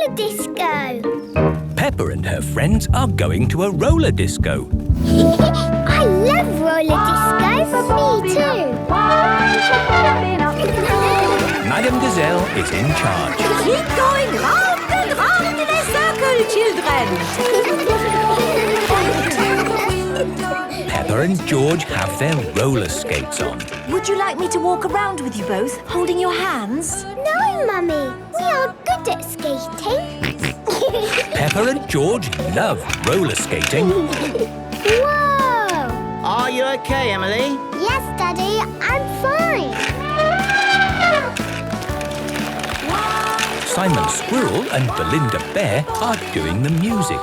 roller disco. Peppa and her friends are going to a roller disco. I love roller disco. Me too. Madame Gazelle is in charge. Keep going round and round in a circle, children. Peppa and George have their roller skates on. Would you like me to walk around with you both, holding your hands? No, Mummy. We are good at skating. Peppa and George love roller skating. Whoa! Are you okay, Emily? Yes, Daddy. I'm fine. Simon Squirrel and Belinda Bear are doing the music.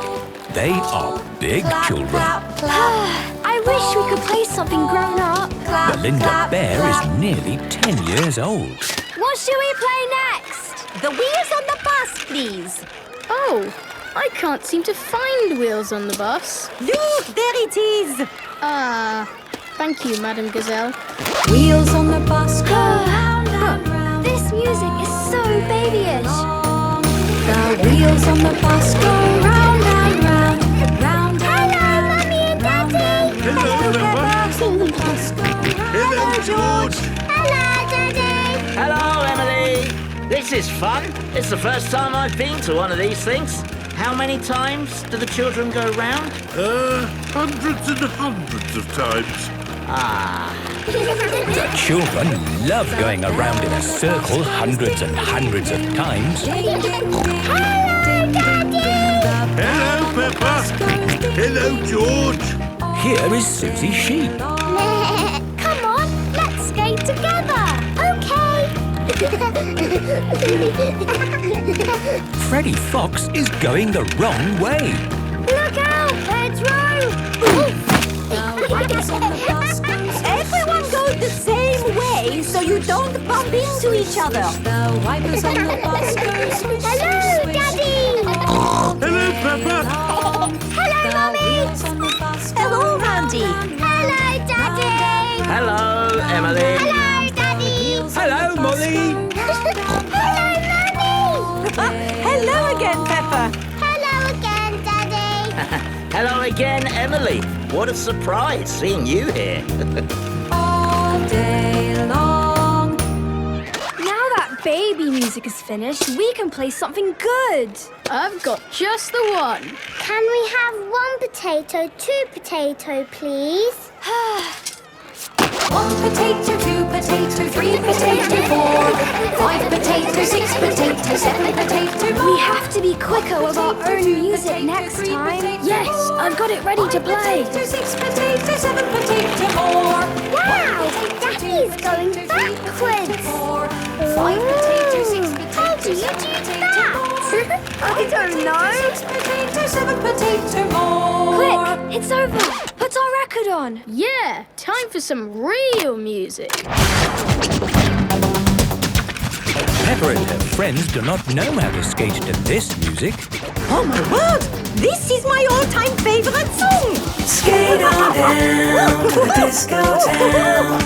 They are big children. I wish we could play something grown up. Belinda Bear is nearly 10 years old. What should we play next? The wheels on the bus, please. Oh, I can't seem to find wheels on the bus. Look, there it is. Thank you, Madame Gazelle. Wheels on the bus go round and round. This music is so babyish. The wheels on the bus go round and round. Round and round. Mummy and Daddy. Hello, Peppa. Hello, George. Hello, Daddy. Hello, Emily. This is fun. It's the first time I've been to one of these things. How many times do the children go round? Hundreds and hundreds of times. The children love going around in a circle hundreds and hundreds of times. Hello, Daddy. Hello, Peppa. Hello, George. Here is Susie Sheep. Come on, let's skate together. Okay. Freddie Fox is going the wrong way. Look out, Pedro. Everyone goes the same way so you don't bump into each other. The wipers on the bus go swish, Hello, Daddy. Hello, Peppa. Hello, Mummy. Hello, Randy. Hello, Daddy. Hello, Emily. Hello, Daddy. Hello, Molly. Hello again, Peppa. Hello again, Daddy. Hello again, Emily. What a surprise seeing you here. All day long. Now that baby music is finished, we can play something good. I've got just the one. Can we have 1 potato, 2 potato, please? 1 potato, 2 potato, 3 potato, 4, 5 potato, 6 potato, 7 potato. We have to be quicker with our own music next time. Yes, I've got it ready to play. 6 potato, 7 potato, more. Wow, Daddy is going backwards. 5 potato, 6 potato. How do you do that? I don't know. 6 potato, 7 potato, more. Quick, it's over. Put our record on. Yeah, time for some real music. Peppa and her friends do not know how to skate to this music. Oh my word! This is my all-time favourite song! Skate on down to the disco town.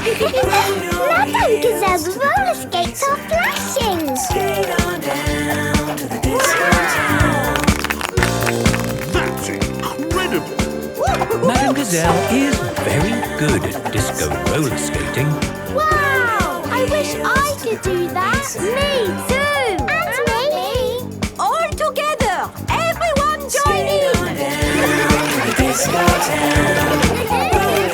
Madame Gazelle's roller skates are flashing. Skate on down to the disco town. That's incredible. Madame Gazelle is very good at disco roller skating. Wow, I wish I could do that. Me too. And me. All together! Everyone join in!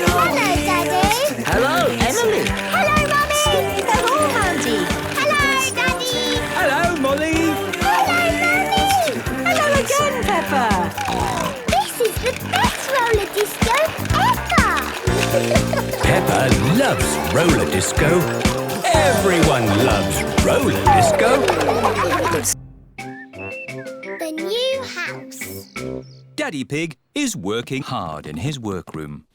Hello, Daddy. Hello, Emily. Hello, Mummy. Hello, Mandy! Hello, Daddy. Hello, Molly. Hello, Mummy. Hello again, Peppa! This is the best roller disco ever. Peppa loves roller disco. Everyone loves roller disco. The new house. Daddy Pig is working hard in his workroom.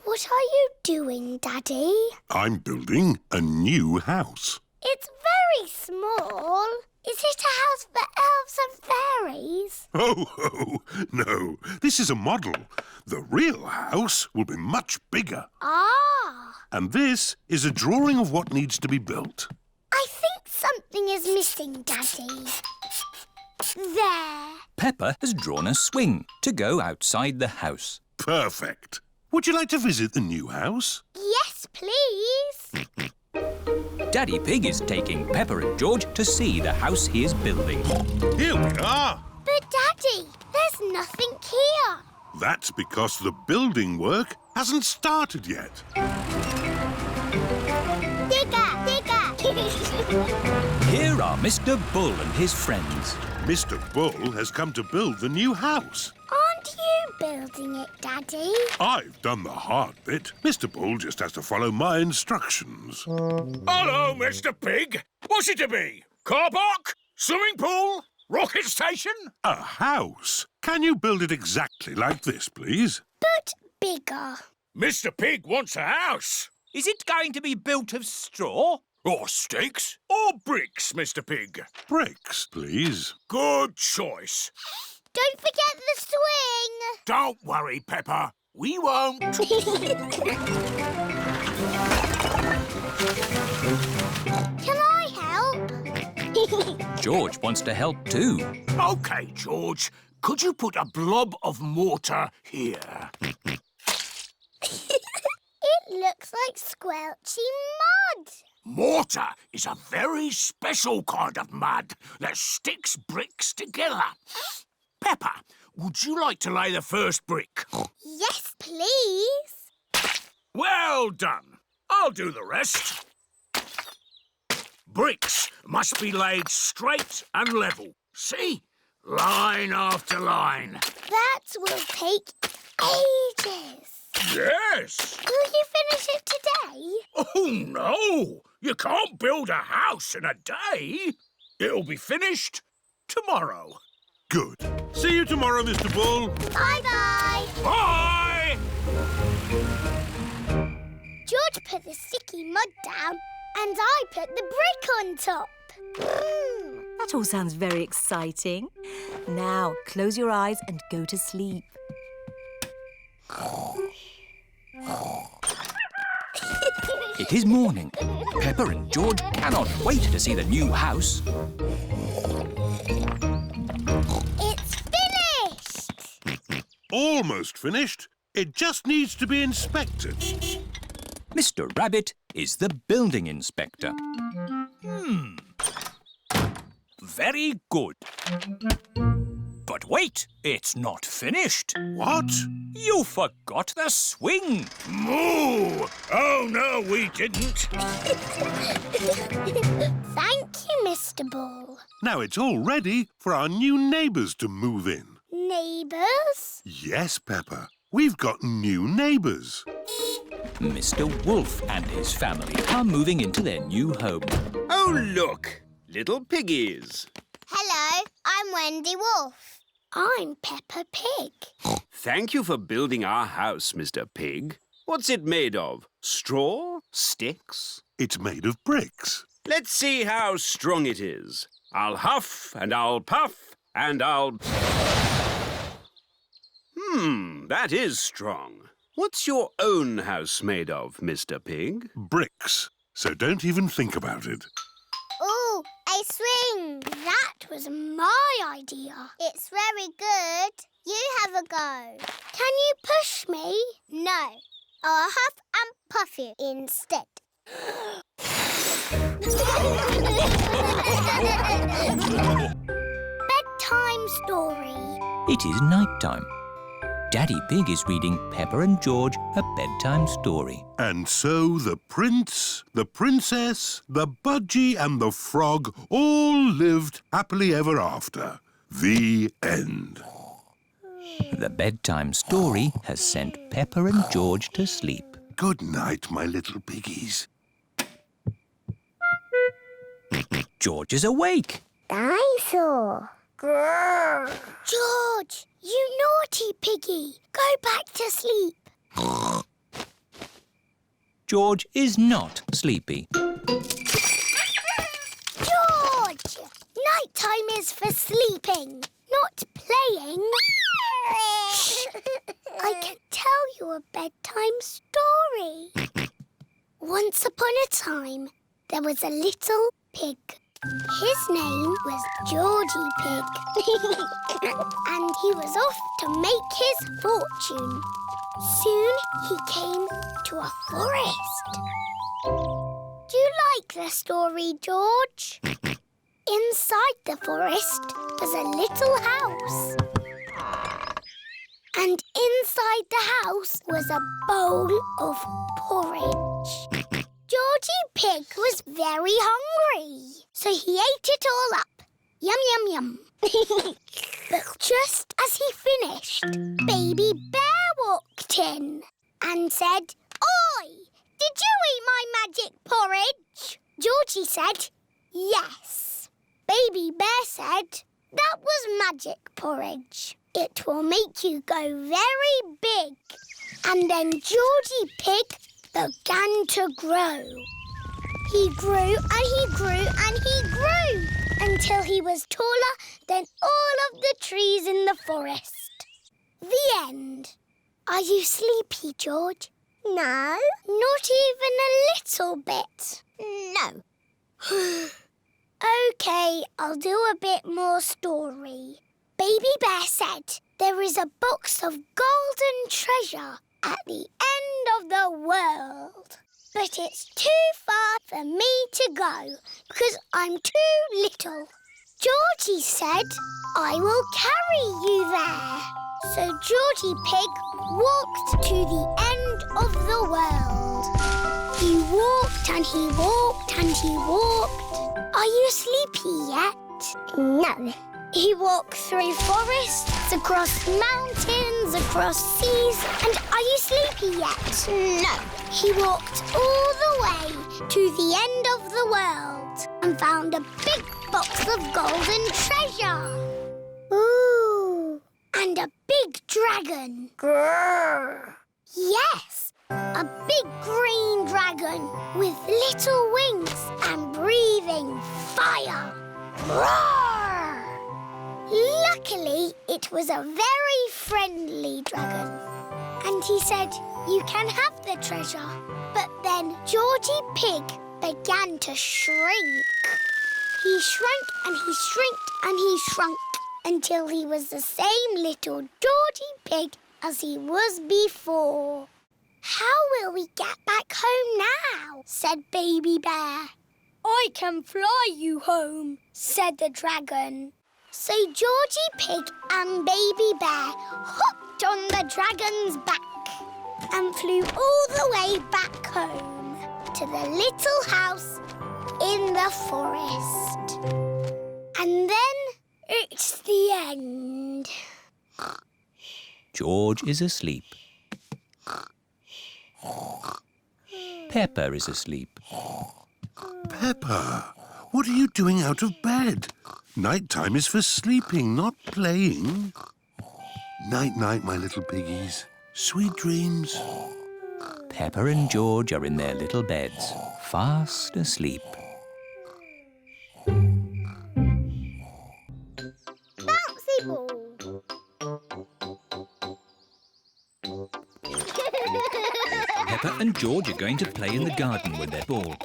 What are you doing, Daddy? I'm building a new house. It's very small. Is it a house for elves and fairies? Oh, no. This is a model. The real house will be much bigger. Ah. And this is a drawing of what needs to be built. I think something is missing, Daddy. There. Peppa has drawn a swing to go outside the house. Perfect. Would you like to visit the new house? Yes, please. Daddy Pig is taking Peppa and George to see the house he is building. Here we are. But, Daddy, there's nothing here. That's because the building work hasn't started yet. Digger, digger. Here are Mr. Bull and his friends. Mr. Bull has come to build the new house. Aren't you building it, Daddy? I've done the hard bit. Mr. Bull just has to follow my instructions. Hello, Mr. Pig. What's it to be? Car park? Swimming pool? Rocket station? A house? Can you build it exactly like this, please? But bigger. Mr. Pig wants a house. Is it going to be built of straw? Or sticks? Or bricks, Mr. Pig? Bricks, please. Good choice. Don't forget the swing. Don't worry, Peppa. We won't. Can I help? George wants to help too. OK, George. Could you put a blob of mortar here? It looks like squelchy mud. Mortar is a very special kind of mud that sticks bricks together. Peppa, would you like to lay the first brick? Yes, please. Well done. I'll do the rest. Bricks must be laid straight and level. See? Line after line. That will take ages. Yes. Will you finish it today? Oh, no. You can't build a house in a day. It'll be finished tomorrow. Good. See you tomorrow, Mr. Bull. Bye-bye. Bye! George put the sticky mud down and I put the brick on top. That all sounds very exciting. Now, close your eyes and go to sleep. It is morning. Peppa and George cannot wait to see the new house. It's finished. Almost finished. It just needs to be inspected. Mr. Rabbit is the building inspector. Very good. But wait, it's not finished. What? You forgot the swing. Moo! Oh, no, we didn't. Thank you, Mr. Bull. Now it's all ready for our new neighbours to move in. Neighbours? Yes, Peppa. We've got new neighbours. Mr. Wolf and his family are moving into their new home. Oh, look! Little piggies. Hello, I'm Wendy Wolf. I'm Peppa Pig. Thank you for building our house, Mr. Pig. What's it made of? Straw? Sticks? It's made of bricks. Let's see how strong it is. I'll huff and I'll puff and I'll... that is strong. What's your own house made of, Mr. Pig? Bricks. So don't even think about it. Ooh, a swing. That was my idea. It's very good. You have a go. Can you push me? No. I'll huff and puff you instead. Bedtime story. It is night time. Daddy Pig is reading Peppa and George a bedtime story. And so the prince, the princess, the budgie and the frog all lived happily ever after. The end. The bedtime story has sent Peppa and George to sleep. Good night, my little piggies. George is awake. Dinosaur. George, you naughty piggy. Go back to sleep. George is not sleepy. George! Nighttime is for sleeping, not playing. I can tell you a bedtime story. Once upon a time, there was a little pig. His name was Georgie Pig. And he was off to make his fortune. Soon he came to a forest. Do you like the story, George? Inside the forest was a little house. And inside the house was a bowl of porridge. Georgie Pig was very hungry, so he ate it all up. Yum, yum, yum. But just as he finished, Baby Bear walked in and said, "Oi! Did you eat my magic porridge?" Georgie said, "Yes." Baby Bear said, "That was magic porridge. It will make you go very big." And then Georgie Pig began to grow. He grew and he grew and he grew until he was taller than all of the trees in the forest. The end. Are you sleepy, George? No. Not even a little bit? No. OK, I'll do a bit more story. Baby Bear said there is a box of golden treasure at the end of the world. But it's too far for me to go because I'm too little. Georgie said, "I will carry you there." So Georgie Pig walked to the end of the world. He walked and he walked and he walked. Are you sleepy yet? No. He walked through forests, across mountains, across seas, and are you sleepy yet? No. He walked all the way to the end of the world and found a big box of golden treasure. Ooh. And a big dragon. Grrr. Yes, a big green dragon with little wings and breathing fire. Roar! Luckily, it was a very friendly dragon. And he said, "You can have the treasure." But then Georgie Pig began to shrink. He shrank and he shrinked and he shrunk until he was the same little Georgie Pig as he was before. "How will we get back home now?" said Baby Bear. "I can fly you home," said the dragon. So Georgie Pig and Baby Bear hopped on the dragon's back and flew all the way back home to the little house in the forest. And then it's the end. George is asleep. Peppa is asleep. Peppa, what are you doing out of bed? Night-time is for sleeping, not playing. Night-night, my little piggies. Sweet dreams. Peppa and George are in their little beds, fast asleep. Bouncy ball. Peppa and George are going to play in the garden with their ball.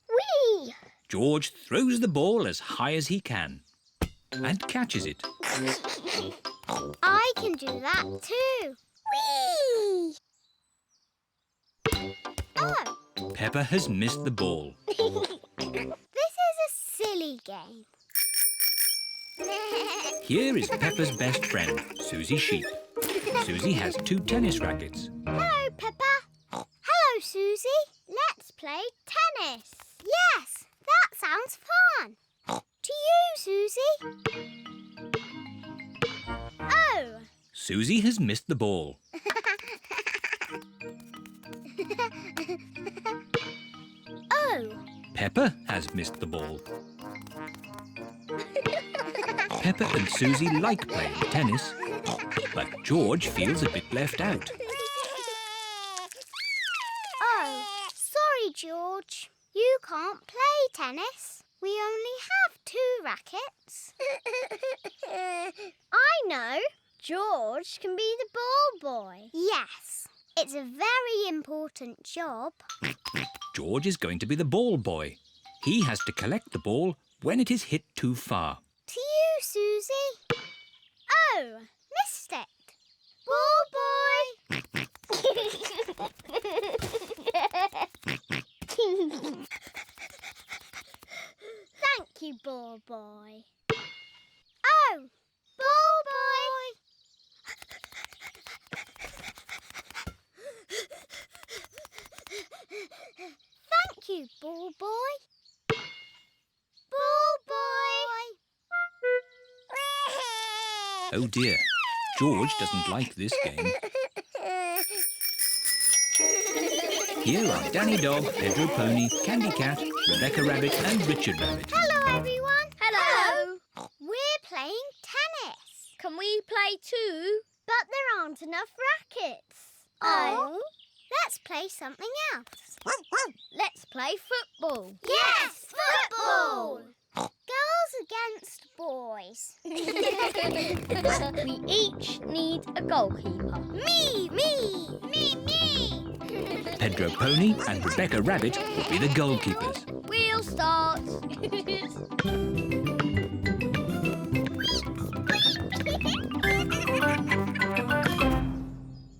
Whee! George throws the ball as high as he can and catches it. I can do that too. Whee! Oh! Peppa has missed the ball. This is a silly game. Here is Peppa's best friend, Susie Sheep. Susie has 2 tennis rackets. Hello, Peppa. Hello, Susie. Let's play tennis. Yes, that sounds fun. To you, Susie. Oh. Susie has missed the ball. Oh. Peppa has missed the ball. Peppa and Susie like playing tennis, but George feels a bit left out. Oh, sorry, George. You can't play tennis. We only have 2 rackets. I know. George can be the ball boy. Yes, it's a very important job. George is going to be the ball boy. He has to collect the ball when it is hit too far. To you, Susie. Oh, missed it. Ball boy. Thank you, ball boy. Oh, ball boy. Thank you, ball boy. Ball boy. Oh dear, George doesn't like this game. Here are Danny Dog, Pedro Pony, Candy Cat, Rebecca Rabbit and Richard Rabbit. Hello, everyone. Hello. We're playing tennis. Can we play too? But there aren't enough rackets. Oh. Let's play something else. Let's play football. Yes, football. Girls against boys. We each need a goalkeeper. Me. Pedro Pony and Rebecca Rabbit will be the goalkeepers. We'll start.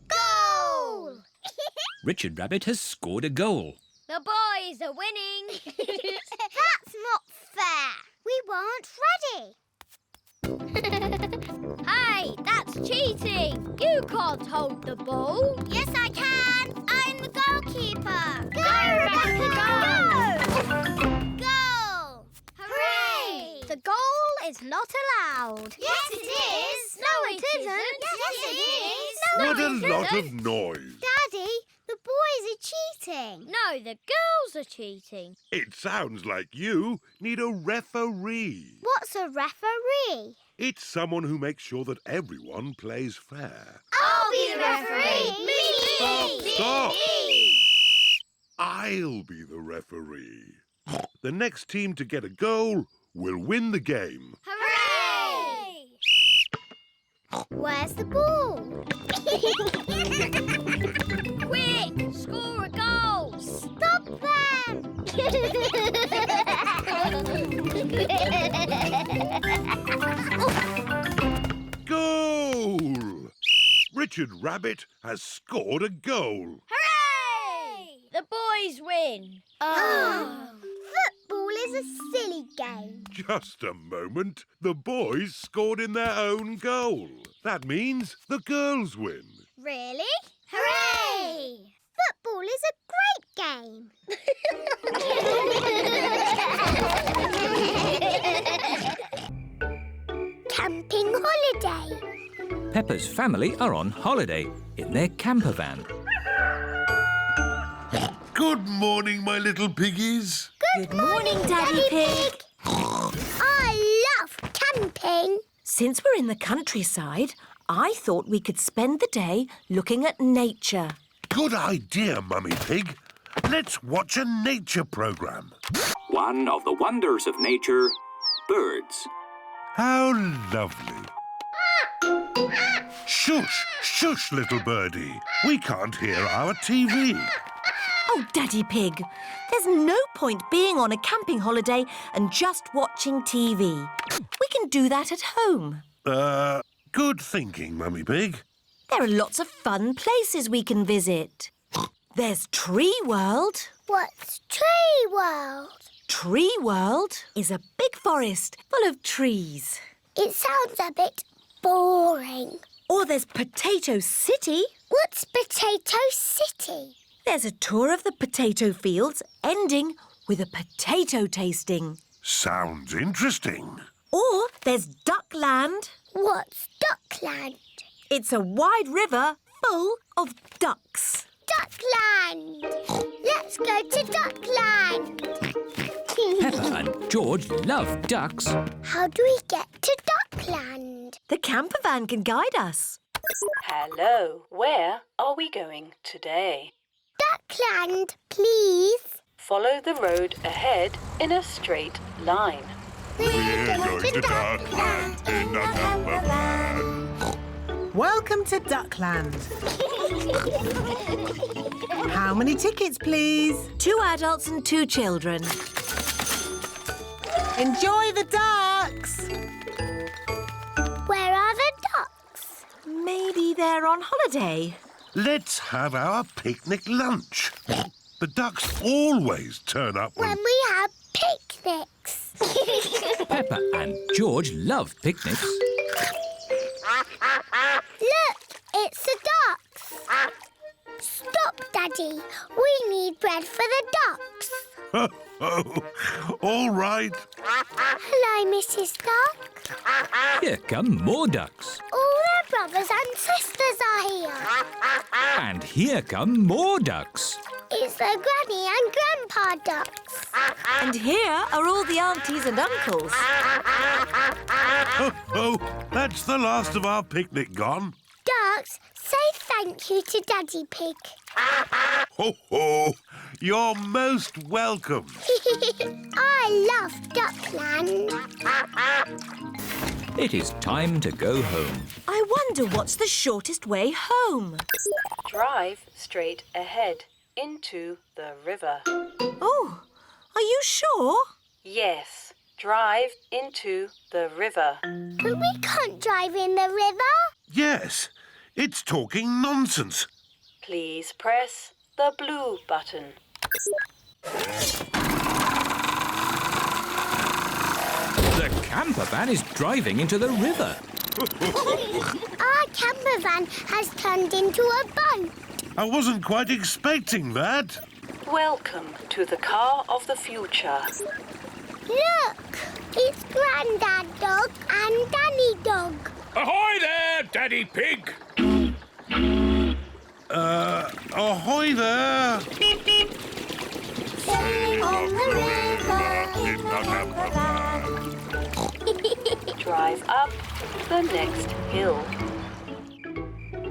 Goal! Richard Rabbit has scored a goal. The boys are winning. That's not fair. We weren't ready. Hey, that's cheating. You can't hold the ball. Yes, I can. I'm the goalkeeper. Go, Rebecca, go! Goal! Hooray! The goal is not allowed. Yes, it is. No, it isn't. Yes, it is. What a lot of noise. Daddy, the boys are cheating. No, the girls are cheating. It sounds like you need a referee. What's a referee? It's someone who makes sure that everyone plays fair. I'll be the referee. Me. Stop. I'll be the referee. The next team to get a goal will win the game. Hooray! Where's the ball? Quick, score a goal. Stop them! Goal! Richard Rabbit has scored a goal. Hooray! The boys win. Oh. Football is a silly game. Just a moment. The boys scored in their own goal. That means the girls win. Really? Hooray! Football is a great game. Camping holiday. Peppa's family are on holiday in their campervan. Good morning, my little piggies. Good morning, Daddy Pig. I love camping. Since we're in the countryside, I thought we could spend the day looking at nature. Good idea, Mummy Pig. Let's watch a nature program. One of the wonders of nature, birds. How lovely. Shush, shush, little birdie. We can't hear our TV. Oh, Daddy Pig, there's no point being on a camping holiday and just watching TV. We can do that at home. Good thinking, Mummy Pig. There are lots of fun places we can visit. There's Tree World. What's Tree World? Tree World is a big forest full of trees. It sounds a bit boring. Or there's Potato City. What's Potato City? There's a tour of the potato fields ending with a potato tasting. Sounds interesting. Or there's Duckland. What's Duckland? It's a wide river full of ducks. Duckland! Let's go to Duckland! Peppa and George love ducks. How do we get to Duckland? The campervan can guide us. Hello, where are we going today? Duckland, please. Follow the road ahead in a straight line. We're going to Duckland in a campervan. Welcome to Duckland. How many tickets, please? 2 adults and 2 children. Enjoy the ducks. Where are the ducks? Maybe they're on holiday. Let's have our picnic lunch. The ducks always turn up When we have picnics. Peppa and George love picnics. Look, it's the ducks. Stop, Daddy. We need bread for the ducks. All right. Hello, Mrs. Duck. Here come more ducks. All their brothers and sisters are here. And here come more ducks. It's the Granny and Grandpa ducks. And here are all the aunties and uncles. Oh, that's the last of our picnic gone. Ducks, say thank you to Daddy Pig. Ho, ho. You're most welcome. I love Duckland. It is time to go home. I wonder what's the shortest way home. Drive straight ahead into the river. Oh, are you sure? Yes, drive into the river. But we can't drive in the river. Yes, it's talking nonsense. Please press the blue button. The campervan is driving into the river. Our campervan has turned into a boat. I wasn't quite expecting that. Welcome to the car of the future. Look, it's Grandad Dog and Danny Dog. Ahoy there, Daddy Pig! Ahoy there. Sailing on the river in the campervan. Drive up the next hill.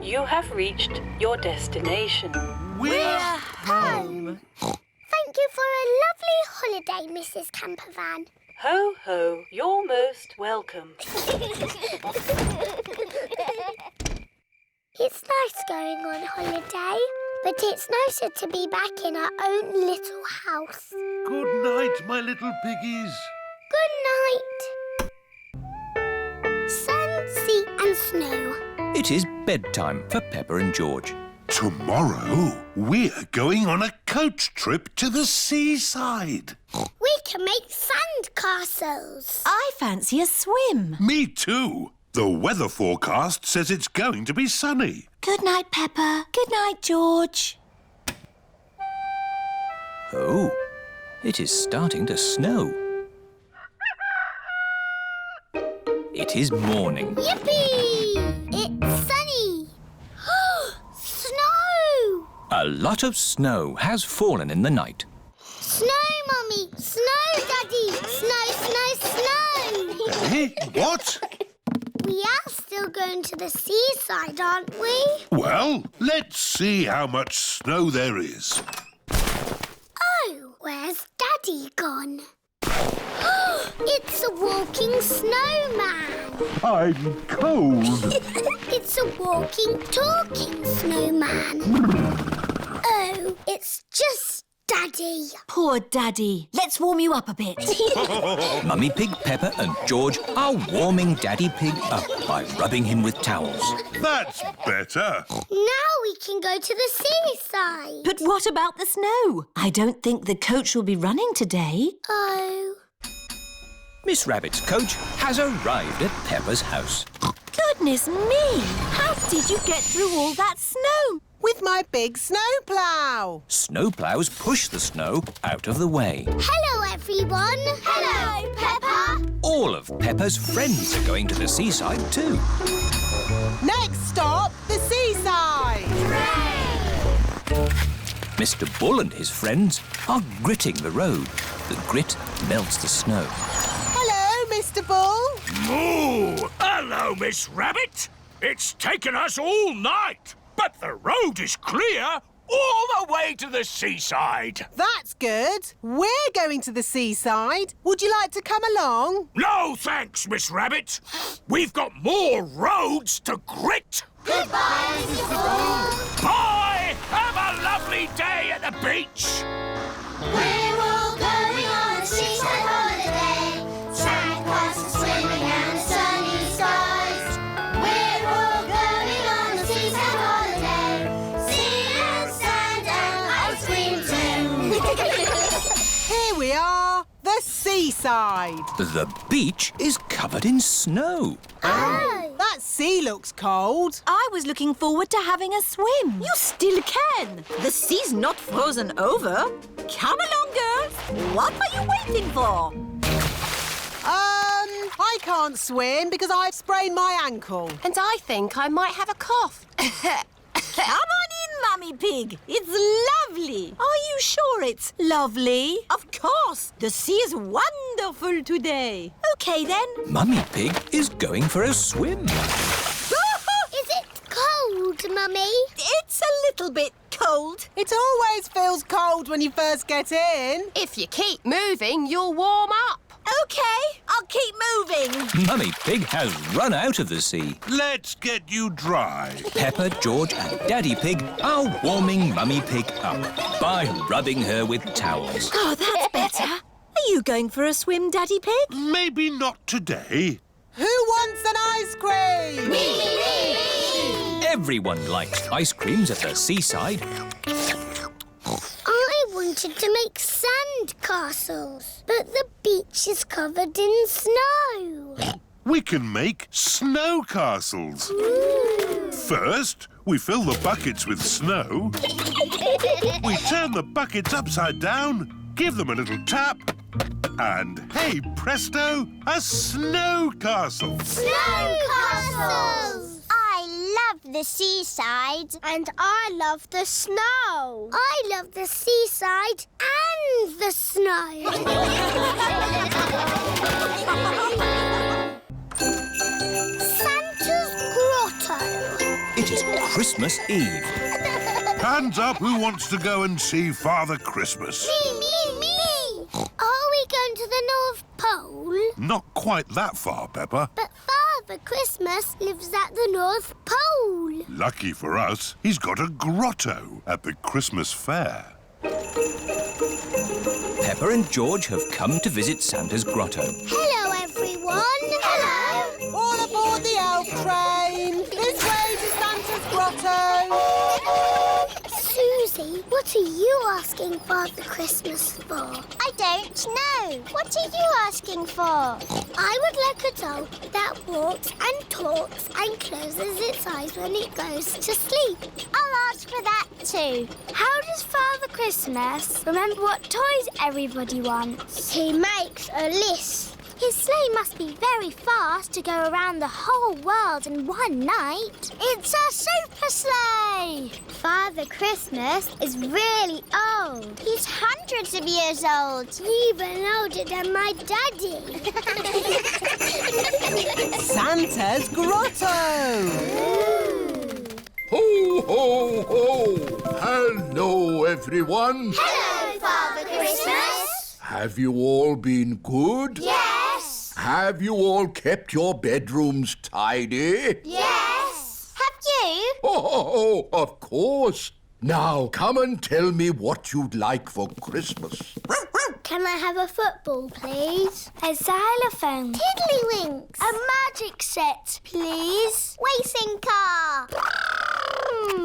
You have reached your destination. We're home. Thank you for a lovely holiday, Mrs. Campervan. Ho, ho, you're most welcome. It's nice going on holiday, but it's nicer to be back in our own little house. Good night, my little piggies. Good night. Sun, sea and snow. It is bedtime for Peppa and George. Tomorrow, we're going on a coach trip to the seaside. We can make sand castles. I fancy a swim. Me too. The weather forecast says it's going to be sunny. Good night, Peppa. Good night, George. Oh, it is starting to snow. It is morning. Yippee! It's sunny. Snow! A lot of snow has fallen in the night. Snow, Mummy! Snow, Daddy! Snow, snow, snow! Eh? What? We are still going to the seaside, aren't we? Well, let's see how much snow there is. Oh, where's Daddy gone? It's a walking snowman. I'm cold. It's a walking, talking snowman. Oh, it's just Daddy. Poor Daddy. Let's warm you up a bit. Mummy Pig, Peppa and George are warming Daddy Pig up by rubbing him with towels. That's better. Now we can go to the seaside. But what about the snow? I don't think the coach will be running today. Oh. Miss Rabbit's coach has arrived at Peppa's house. Goodness me! How did you get through all that snow? With my big snowplow. Snowplows push the snow out of the way. Hello, everyone. Hello, Peppa. All of Peppa's friends are going to the seaside too. Next stop, the seaside. Hooray! Mr. Bull and his friends are gritting the road. The grit melts the snow. Hello, Mr. Bull. Moo! Hello, Miss Rabbit. It's taken us all night, but the road is clear all the way to the seaside. That's good. We're going to the seaside. Would you like to come along? No, thanks, Miss Rabbit. We've got more roads to grit. Goodbye, Mr. Bull. Bye! Have a lovely day at the beach. We're all going on a seaside holiday. seaside. The beach is covered in snow. Oh! That sea looks cold. I was looking forward to having a swim. You still can. The sea's not frozen over. Come along, girls. What are you waiting for? I can't swim because I've sprained my ankle. And I think I might have a cough. Come on in, Mummy Pig. It's lovely. Are you sure it's lovely? Of course. The sea is wonderful today. OK, then. Mummy Pig is going for a swim. Is it cold, Mummy? It's a little bit cold. It always feels cold when you first get in. If you keep moving, you'll warm up. OK, I'll keep moving. Mummy Pig has run out of the sea. Let's get you dry. Peppa, George and Daddy Pig are warming Mummy Pig up by rubbing her with towels. Oh, that's better. Are you going for a swim, Daddy Pig? Maybe not today. Who wants an ice cream? Me! Everyone likes ice creams at the seaside. I wanted to make sand castles, but the beach is covered in snow. We can make snow castles. First, we fill the buckets with snow. We turn the buckets upside down, give them a little tap, and hey presto, a snow castle. Snow castles! I love the seaside. And I love the snow. I love the seaside and the snow. Santa's grotto. It is Christmas Eve. Hands up who wants to go and see Father Christmas. Me! Are we going to the North Pole? Not quite that far, Peppa. But Father Christmas lives at the North Pole. Lucky for us, he's got a grotto at the Christmas fair. Peppa and George have come to visit Santa's grotto. Hello, everyone. Hello. All aboard the elf train. This way to Santa's grotto. Susie, what are you asking Father Christmas for? I don't know. What are you asking for? I would like a doll that walks and talks and closes its eyes when it goes to sleep. I'll ask for that too. How does Father Christmas remember what toys everybody wants? He makes a list. His sleigh must be very fast to go around the whole world in one night. It's a super sleigh! Father Christmas is really old. He's hundreds of years old. Even older than my daddy. Santa's grotto. Ho, ho, ho! Hello, everyone. Hello, Father Christmas. Have you all been good? Yes. Have you all kept your bedrooms tidy? Yes. Have you? Oh, of course. Now, come and tell me what you'd like for Christmas. Can I have a football, please? A xylophone. Tiddlywinks. A magic set, please. Racing car.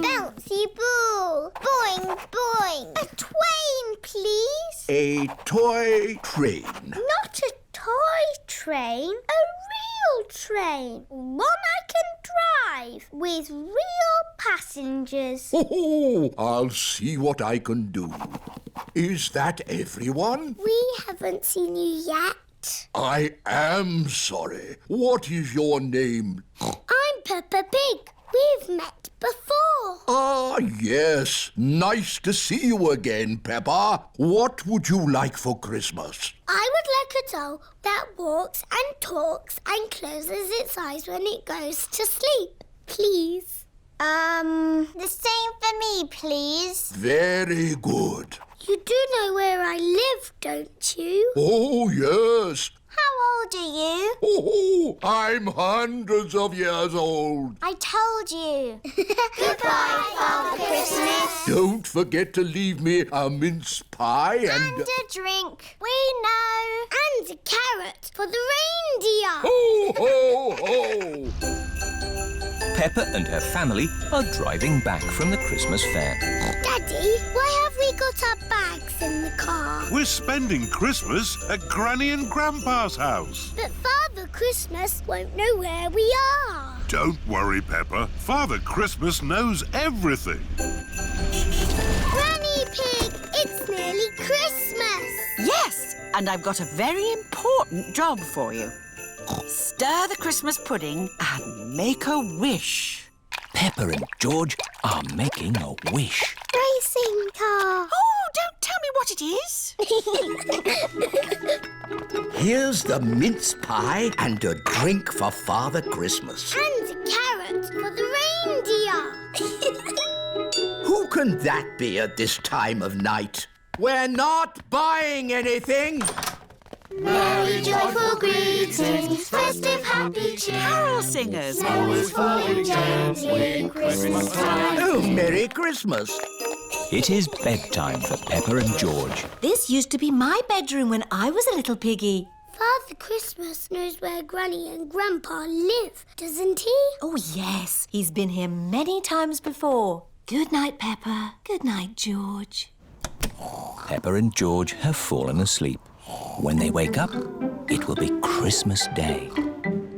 Bouncy ball. Boing, boing. A twain, please. A toy train. Not a toy train. A real train. One I can drive with real passengers. Oh, I'll see what I can do. Is that everyone? We haven't seen you yet. I am sorry. What is your name? I'm Peppa Pig. We've met before. Ah, yes. Nice to see you again, Peppa. What would you like for Christmas? I would like a doll that walks and talks and closes its eyes when it goes to sleep, please. The same for me, please. Very good. You do know where I live, don't you? Oh, yes. How old are you? Oh, I'm hundreds of years old. I told you. Goodbye, Father Christmas. Don't forget to leave me a mince pie and... a drink. We know. And a carrot for the reindeer. Ho, ho, ho! Peppa and her family are driving back from the Christmas fair. Daddy, why have we got put our bags in the car. We're spending Christmas at Granny and Grandpa's house. But Father Christmas won't know where we are. Don't worry, Peppa. Father Christmas knows everything. Granny Pig, it's nearly Christmas. Yes, and I've got a very important job for you. Stir the Christmas pudding and make a wish. Peppa and George are making a wish. Racing car. Oh, don't tell me what it is. Here's the mince pie and a drink for Father Christmas. And a carrot for the reindeer. Who can that be at this time of night? We're not buying anything. Merry joyful greetings, festive happy cheer. Carol singers. Snow is falling gently in Christmas time. Oh, Merry Christmas. It is bedtime for Peppa and George. This used to be my bedroom when I was a little piggy. Father Christmas knows where Granny and Grandpa live, doesn't he? Oh, yes. He's been here many times before. Good night, Peppa. Good night, George. Peppa and George have fallen asleep. When they wake up, it will be Christmas Day.